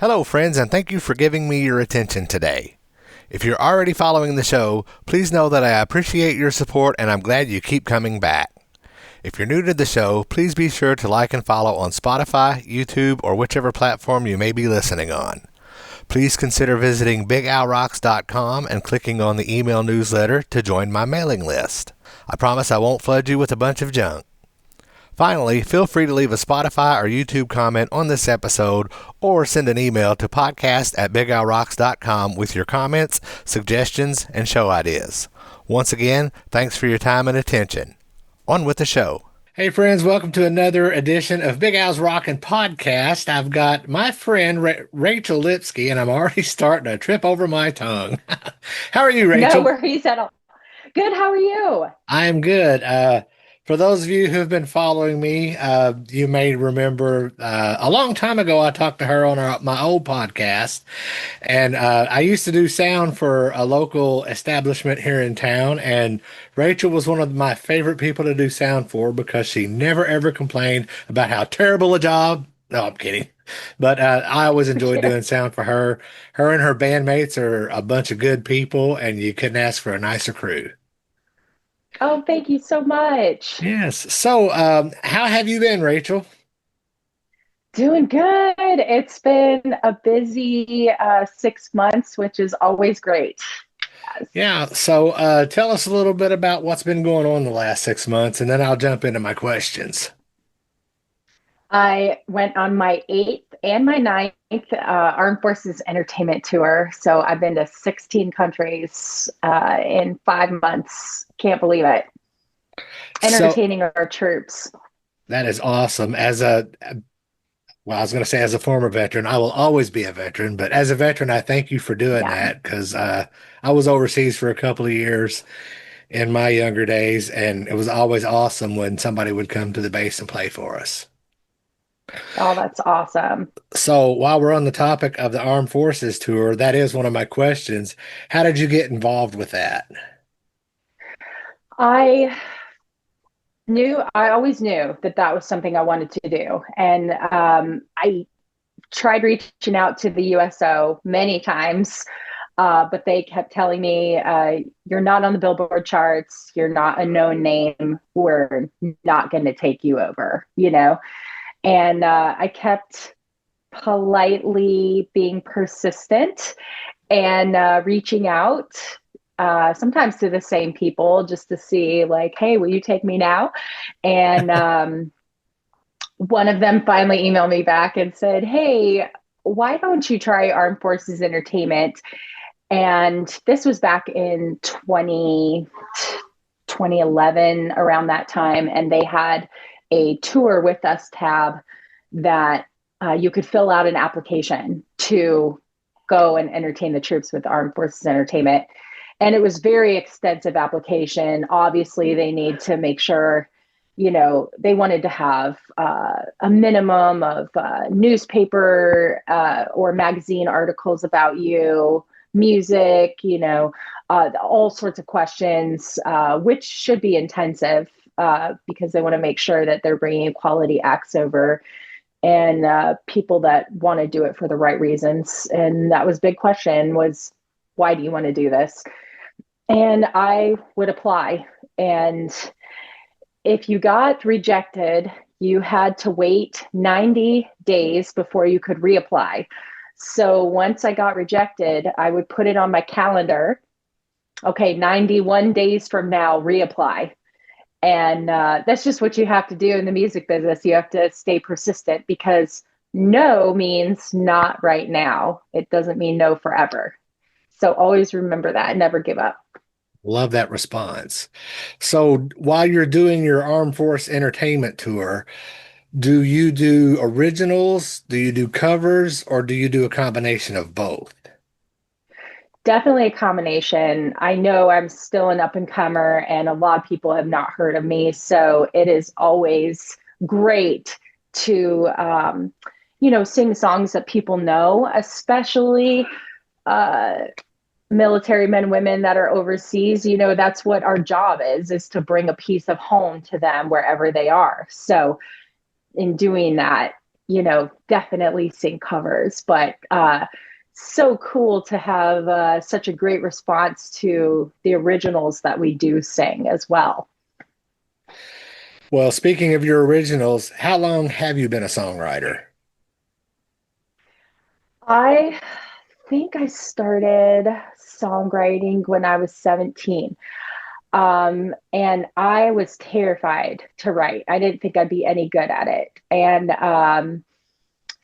Hello, friends, and thank you for giving me your attention today. If you're already following the show, please know that I appreciate your support and I'm glad you keep coming back. If you're new to the show, please be sure to like and follow on Spotify, YouTube, or whichever platform you may be listening on. Please consider visiting BigAlRocks.com and clicking on the email newsletter to join my mailing list. I promise I won't flood you with a bunch of junk. Finally, feel free to leave a Spotify or YouTube comment on this episode or send an email to podcast@BigAlRocks.com with your comments, suggestions, and show ideas. Once again, thanks for your time and attention. On with the show. Hey friends, welcome to another edition of Big Al's Rockin' Podcast. I've got my friend Rachel Lipsky, and I'm already starting to trip over my tongue. How are you, Rachel? No worries at all. Good. How are you? I'm good. For those of you who've been following me, you may remember a long time ago I talked to her on my old podcast, and I used to do sound for a local establishment here in town, and Rachel was one of my favorite people to do sound for because she never ever complained about how terrible a job. No, I'm kidding. But I always enjoyed doing sound for her. Her and her bandmates are a bunch of good people, and you couldn't ask for a nicer crew. Oh, thank you so much. Yes. So, how have you been, Rachel? Doing good. It's been a busy 6 months, which is always great. Yes. Yeah. So, tell us a little bit about what's been going on the last 6 months, and then I'll jump into my questions. I went on my eighth and my ninth Armed Forces Entertainment Tour. So I've been to 16 countries in 5 months. Can't believe it. So, Entertaining our troops. that is awesome. Well, I was going to say as a former veteran, I will always be a veteran, but as a veteran, I thank you for doing Yeah. that because I was overseas for a couple of years in my younger days, and it was always awesome when somebody would come to the base and play for us. Oh, that's awesome. So while we're on the topic of the Armed Forces Tour, that is one of my questions. How did you get involved with that? I I always knew that that was something I wanted to do. And I tried reaching out to the USO many times, but they kept telling me, you're not on the Billboard charts. You're not a known name. We're not going to take you over, you know? And I kept politely being persistent and reaching out sometimes to the same people just to see like, hey, will you take me now? And one of them finally emailed me back and said, hey, why don't you try Armed Forces Entertainment? And this was back in 2011, around that time. And they had a tour with us tab that you could fill out an application to go and entertain the troops with Armed Forces Entertainment. And it was very extensive application. Obviously, they need to make sure, they wanted to have a minimum of newspaper or magazine articles about you, music, all sorts of questions, which should be intensive because they want to make sure that they're bringing quality acts over and people that want to do it for the right reasons. And that was big question was, why do you want to do this? And I would apply. And if you got rejected, you had to wait 90 days before you could reapply. So once I got rejected, I would put it on my calendar. Okay, 91 days from now, reapply. And that's just what you have to do in the music business. You have to stay persistent because no means not right now. It doesn't mean no forever. So always remember that. Never give up. Love that response. So while you're doing your Armed Force Entertainment Tour, do you do originals? Do you do covers? Or do you do a combination of both? Definitely a combination. I know I'm still an up and comer, and a lot of people have not heard of me. So it is always great to, sing songs that people know, especially military men and women that are overseas. That's what our job is to bring a piece of home to them wherever they are. So in doing that, definitely sing covers, but so cool to have such a great response to the originals that we do sing as well. Well, speaking of your originals, how long have you been a songwriter? I think I started songwriting when I was 17. And I was terrified to write. I didn't think I'd be any good at it. And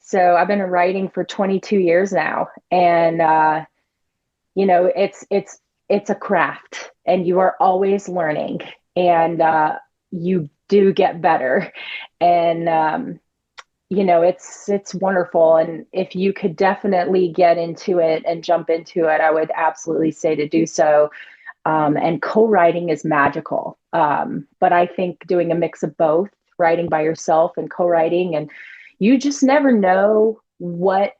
so I've been writing for 22 years now. And it's a craft and you are always learning and you do get better. And it's wonderful. And if you could definitely get into it and jump into it, I would absolutely say to do so. And co-writing is magical. But I think doing a mix of both, writing by yourself and co-writing, and you just never know what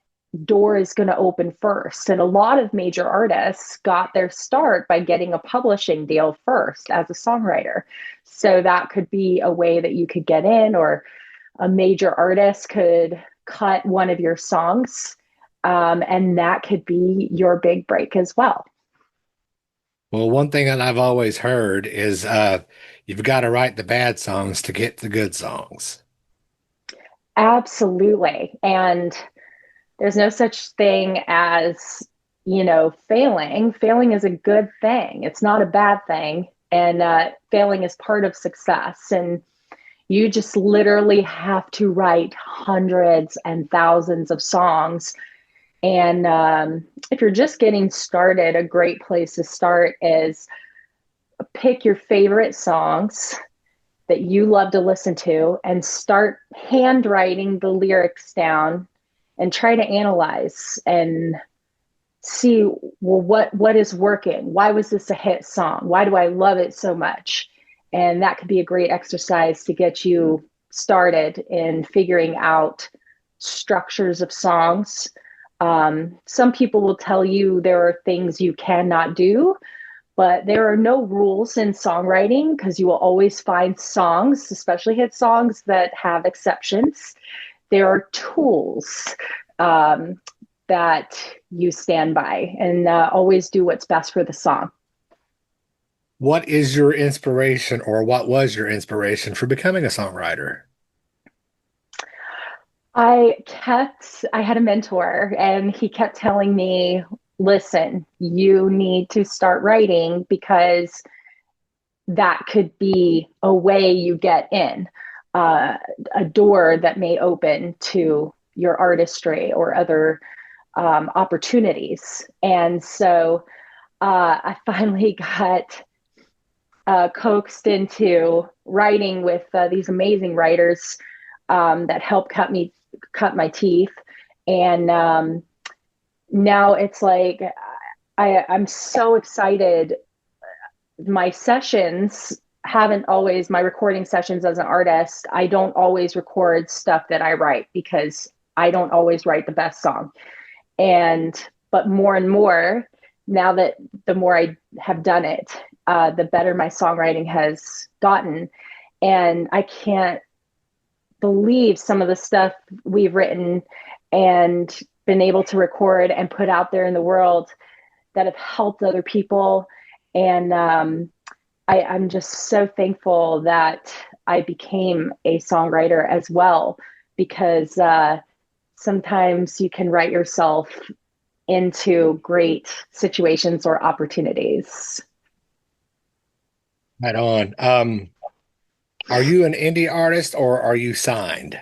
door is going to open first. And a lot of major artists got their start by getting a publishing deal first as a songwriter. So that could be a way that you could get in, or a major artist could cut one of your songs, and that could be your big break as well. Well, one thing that I've always heard is you've got to write the bad songs to get the good songs. Absolutely. And there's no such thing as, failing. Failing is a good thing. It's not a bad thing. And failing is part of success. And you just literally have to write hundreds and thousands of songs. And if you're just getting started, a great place to start is pick your favorite songs that you love to listen to and start handwriting the lyrics down and try to analyze and see, well, what is working? Why was this a hit song? Why do I love it so much? And that could be a great exercise to get you started in figuring out structures of songs. Some people will tell you there are things you cannot do, but there are no rules in songwriting because you will always find songs, especially hit songs, that have exceptions. There are tools that you stand by, and always do what's best for the song. What is your inspiration, or what was your inspiration for becoming a songwriter? I had a mentor and he kept telling me, listen, you need to start writing because that could be a way you get in, a door that may open to your artistry or other opportunities. And so I finally got coaxed into writing with these amazing writers that helped cut my teeth. And now it's like I'm so excited. My sessions haven't always, my recording sessions as an artist, I don't always record stuff that I write because I don't always write the best song. But more and more, now that the more I have done it, the better my songwriting has gotten. And I can't believe some of the stuff we've written and been able to record and put out there in the world that have helped other people. And I'm just so thankful that I became a songwriter as well, because sometimes you can write yourself into great situations or opportunities. Right on. Are you an indie artist or are you signed?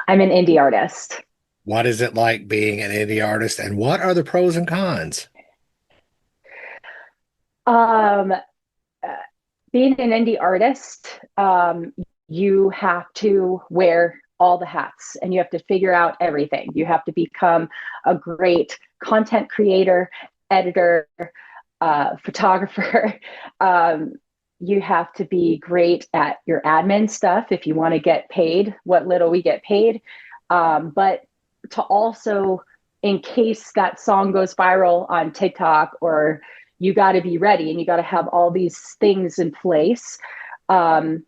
I'm an indie artist. What is it like being an indie artist, and what are the pros and cons? Um, Being an indie artist, you have to wear all the hats and you have to figure out everything. You have to become a great content creator, editor, photographer. You have to be great at your admin stuff if you want to get paid what little we get paid. But to also, in case that song goes viral on TikTok, or you got to be ready and you got to have all these things in place. And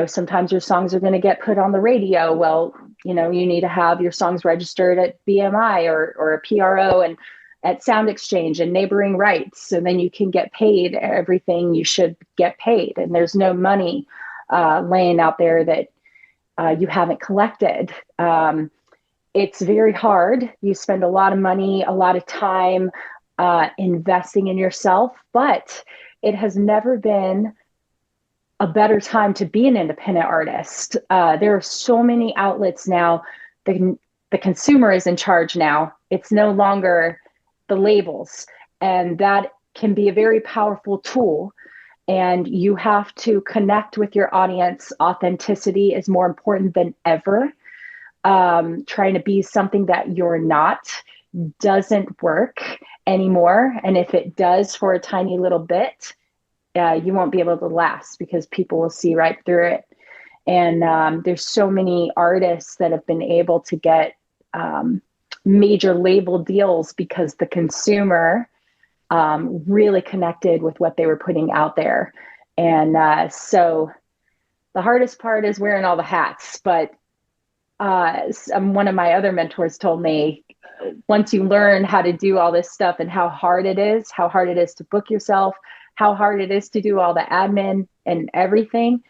sometimes your songs are going to get put on the radio. Well, you need to have your songs registered at BMI or a PRO and at Sound Exchange and neighboring rights. So then you can get paid everything you should get paid. And there's no money laying out there that you haven't collected. It's very hard. You spend a lot of money, a lot of time investing in yourself, but it has never been a better time to be an independent artist. There are so many outlets now. The consumer is in charge now. It's no longer the labels, and that can be a very powerful tool. And you have to connect with your audience. Authenticity is more important than ever. Trying to be something that you're not doesn't work anymore. And if it does for a tiny little bit, you won't be able to last because people will see right through it. And there's so many artists that have been able to get major label deals because the consumer really connected with what they were putting out there. And so the hardest part is wearing all the hats. But one of my other mentors told me, once you learn how to do all this stuff and how hard it is to book yourself, how hard it is to do all the admin and everything,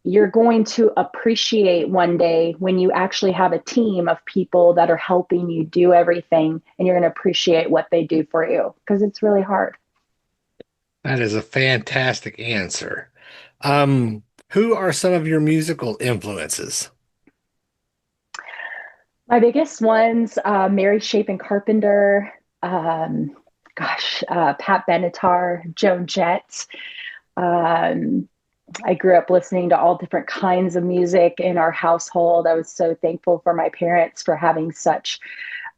you're going to appreciate one day when you actually have a team of people that are helping you do everything, and you're going to appreciate what they do for you because it's really hard. That is a fantastic answer. Who are some of your musical influences? My biggest ones, Mary Chapin Carpenter, Pat Benatar, Joan Jett. I grew up listening to all different kinds of music in our household. I was so thankful for my parents for having such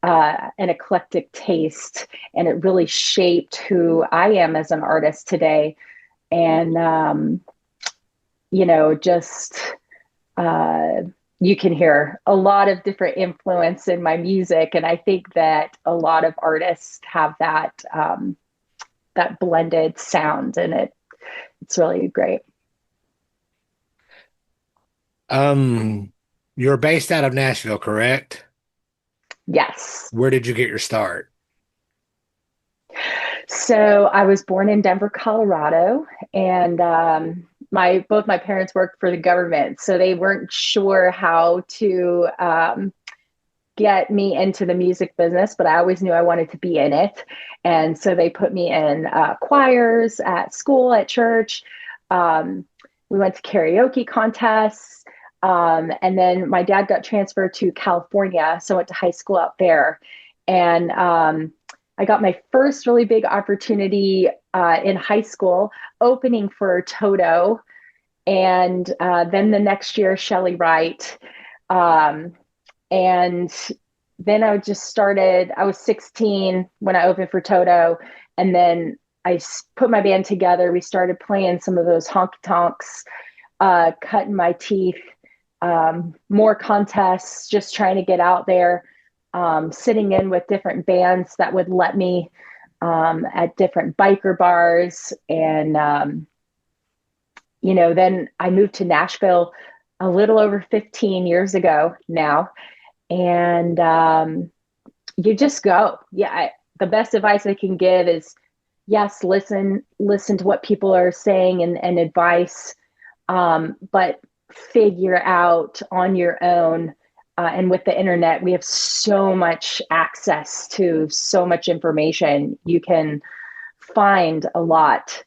an eclectic taste, and it really shaped who I am as an artist today. And, just you can hear a lot of different influence in my music. And I think that a lot of artists have that blended sound, and it's really great. You're based out of Nashville, correct? Yes. Where did you get your start? So I was born in Denver, Colorado, and both my parents worked for the government, so they weren't sure how to get me into the music business, but I always knew I wanted to be in it. And so they put me in choirs at school, at church. We went to karaoke contests. And then my dad got transferred to California, so I went to high school out there. And I got my first really big opportunity in high school, opening for Toto. And then the next year, Shelley Wright. And then I was 16 when I opened for Toto. And then I put my band together. We started playing some of those honky tonks, cutting my teeth, more contests, just trying to get out there, sitting in with different bands that would let me at different biker bars. And, then I moved to Nashville a little over 15 years ago now. And you just go. Yeah. The best advice I can give is, yes, listen to what people are saying and advice, but figure out on your own. And with the internet, we have so much access to so much information. You can find a lot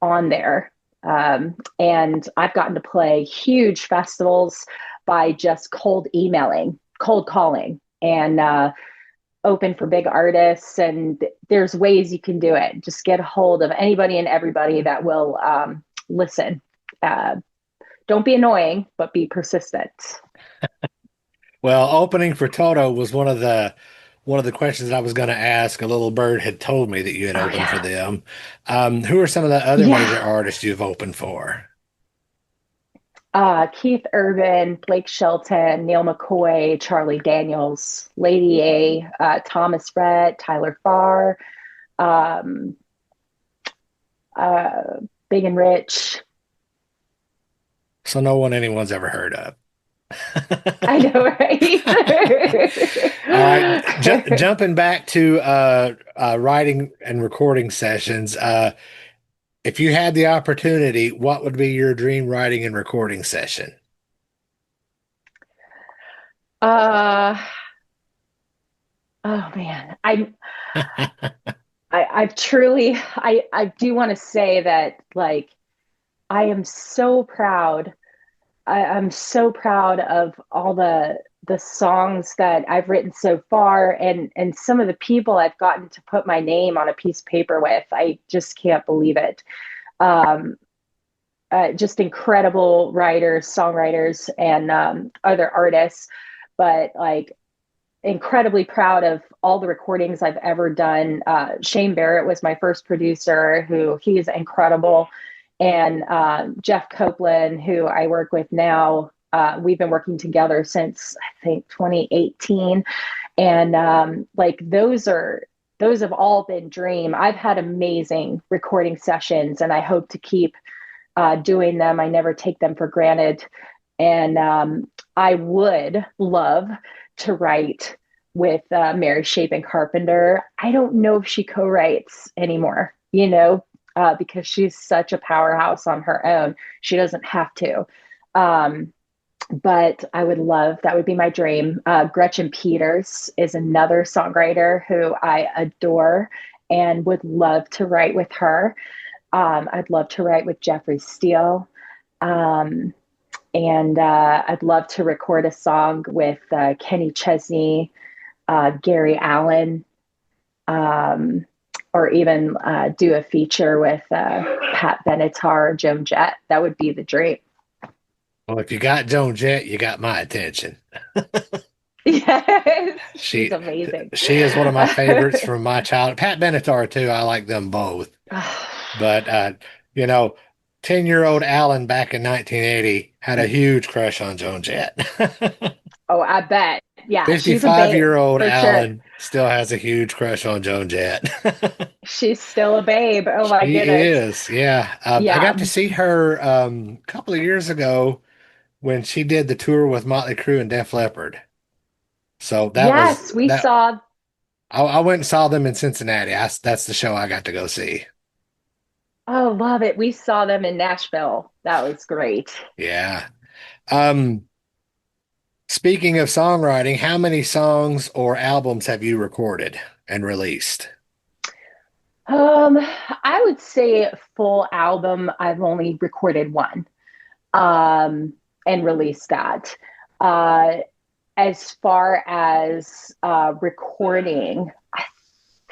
on there. And I've gotten to play huge festivals by just cold calling, and open for big artists. And there's ways you can do it. Just get a hold of anybody and everybody that will listen. Don't be annoying, but be persistent. Well, opening for Toto was one of the questions that I was going to ask. A little bird had told me that you had Oh opened for yeah. them. Who are some of the other major Yeah. artists you've opened for? Keith Urban, Blake Shelton, Neil McCoy, Charlie Daniels, Lady A, Thomas Rhett, Tyler Farr, um, uh, Big and Rich. So no one anyone's ever heard of. I know, All right, right? jumping back to writing and recording sessions. If you had the opportunity, what would be your dream writing and recording session? uh, oh man, I've truly, I do want to say that like I am so proud. I'm so proud of all the songs that I've written so far, and some of the people I've gotten to put my name on a piece of paper with. I just can't believe it. Um, just incredible writers, songwriters, and other artists. But like incredibly proud of all the recordings I've ever done. Shane Barrett was my first producer, who he's incredible. And Jeff Copeland, who I work with now, we've been working together since I think 2018. And like those have all been dream. I've had amazing recording sessions and I hope to keep doing them. I never take them for granted. And I would love to write with Mary Chapin Carpenter. I don't know if she co-writes anymore, because she's such a powerhouse on her own. She doesn't have to. But I would love, that would be my dream. Gretchen Peters is another songwriter who I adore and would love to write with her. I'd love to write with Jeffrey Steele. Um, and I'd love to record a song with Kenny Chesney, Gary Allen, um, or even do a feature with Pat Benatar, Joan Jett. That would be the dream. Well, if you got Joan Jett, you got my attention. Yes, she's She amazing. she is one of my favorites from my child. Pat Benatar too. I like them both. But you know, 10-year-old Alan back in 1980 had a huge crush on Joan Jett. Oh, I bet. Yeah, she's a babe 55-year-old for sure. Alan still has a huge crush on Joan Jett. She's still a babe. Oh my She goodness. is, yeah. I Yeah. got to see her a couple of years ago when she did the tour with Motley Crue and Def Leppard. So that was Yes, we that. saw. I went and saw them in Cincinnati. That's the show I got to go see. Oh, love it. We saw them in Nashville. That was great. Yeah. Um, Speaking of songwriting, how many songs or albums have you recorded and released? I would say full album, I've only recorded one, and released that. Uh, as far as recording, I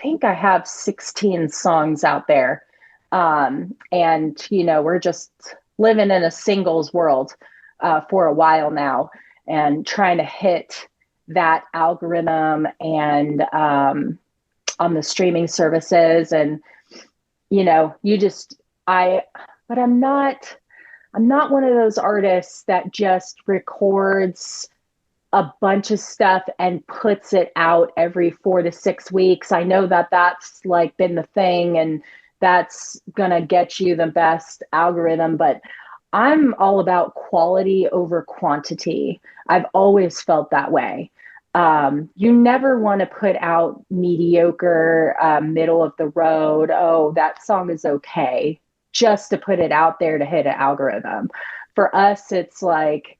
think I have 16 songs out there. And, we're just living in a singles world for a while now and trying to hit that algorithm and on the streaming services. And, you just, but I'm not one of those artists that just records a bunch of stuff and puts it out every 4 to 6 weeks. I know that that's like been the thing and that's going to get you the best algorithm, but I'm all about quality over quantity. I've always felt that way. You never want to put out mediocre, middle of the road. Oh, that song is okay, just to put it out there to hit an algorithm. For us, it's like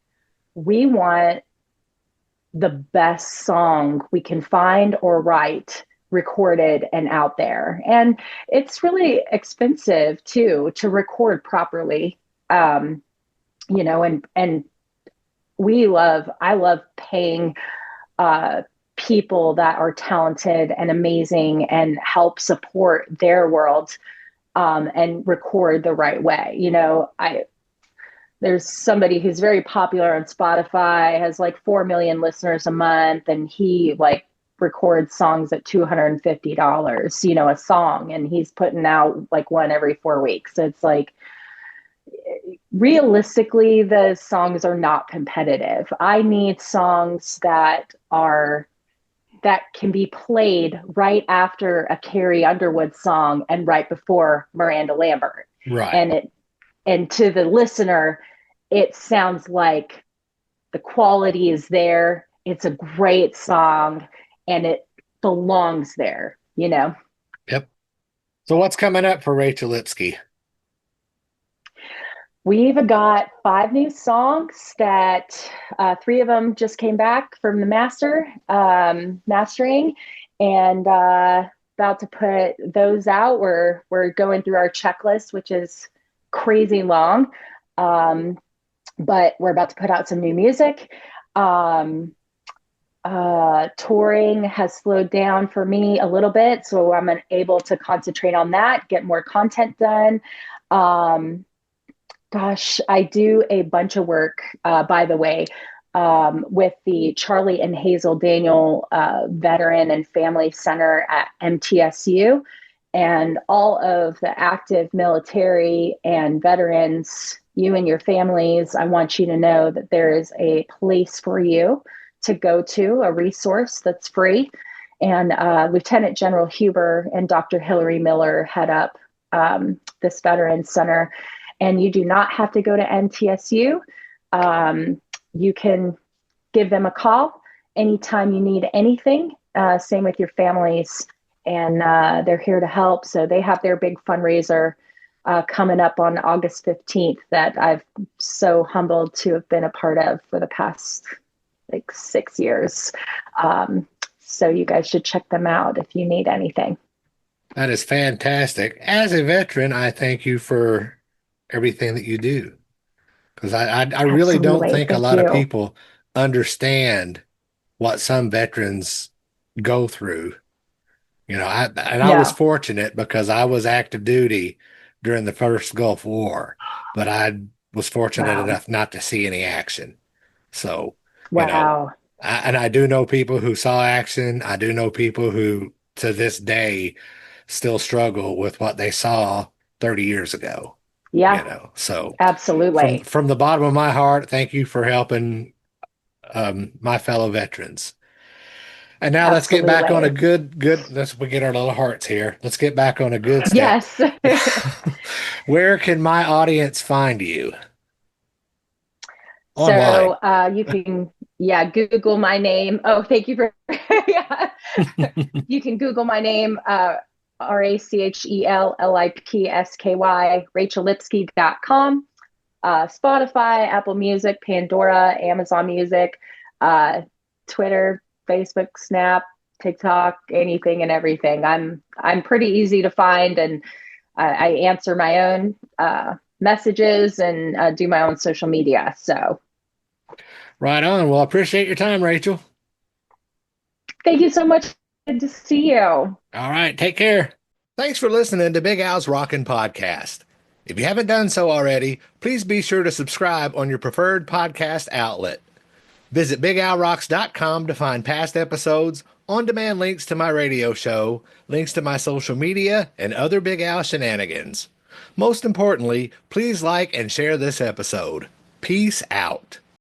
we want the best song we can find or write recorded and out there. And it's really expensive too to record properly. Um, and I love paying people that are talented and amazing and help support their world and record the right way. There's somebody who's very popular on Spotify, has like 4 million listeners a month, and he like records songs at $250, a song, and he's putting out like one every 4 weeks. So it's like realistically, the songs are not competitive. I need songs that can be played right after a Carrie Underwood song and right before Miranda Lambert. Right. And to the listener, it sounds like the quality is there. It's a great song and it belongs there, you know? Yep. So what's coming up for Rachel Lipsky? We've got 5 new songs that three of them just came back from the mastering, and about to put those out. We're going through our checklist, which is crazy long, but we're about to put out some new music. Um, Touring has slowed down for me a little bit, so I'm able to concentrate on that, get more content done. Um, Gosh, I do a bunch of work, by the way, with the Charlie and Hazel Daniel Veteran and Family Center at MTSU. And all of the active military and veterans, you and your families, I want you to know that there is a place for you to go to, a resource that's free. And Lieutenant General Huber and Dr. Hillary Miller head up this Veterans Center, and you do not have to go to MTSU. You can give them a call anytime you need anything. Same with your families, and they're here to help. So they have their big fundraiser coming up on August 15th that I've so humbled to have been a part of for the past like 6 years. So you guys should check them out if you need anything. That is fantastic. As a veteran, I thank you for everything that you do, because I really don't Absolutely. think a Thank lot of you. people understand what some veterans go through. I was No. fortunate because I was active duty during the first Gulf War, but I was fortunate Wow. enough not to see any action. So, you know, Wow. and I do know people who saw action. I do know people who to this day still struggle with what they saw 30 years ago, Yeah, So from absolutely. from the bottom of my heart, thank you for helping my fellow veterans. And now let's get back on a Absolutely. good, let's we get our little hearts here. Let's get back on a good step. Yes. Where can my audience find you online? So you can, yeah, Google my name. Oh, thank you for, yeah. You can Google my name, RachelLipsky, RachelLipsky.com, Spotify, Apple Music, Pandora, Amazon Music, uh, Twitter, Facebook, Snap, TikTok, anything and everything. I'm pretty easy to find, and I answer my own messages and do my own social media. So Right on. Well, I appreciate your time, Rachel. thank you so much. Good to see you. All right, take care. Thanks for listening to Big Al's Rockin' Podcast. If you haven't done so already, please be sure to subscribe on your preferred podcast outlet. Visit BigAlRocks.com to find past episodes, on-demand links to my radio show, links to my social media, and other Big Al shenanigans. Most importantly, please like and share this episode. Peace out.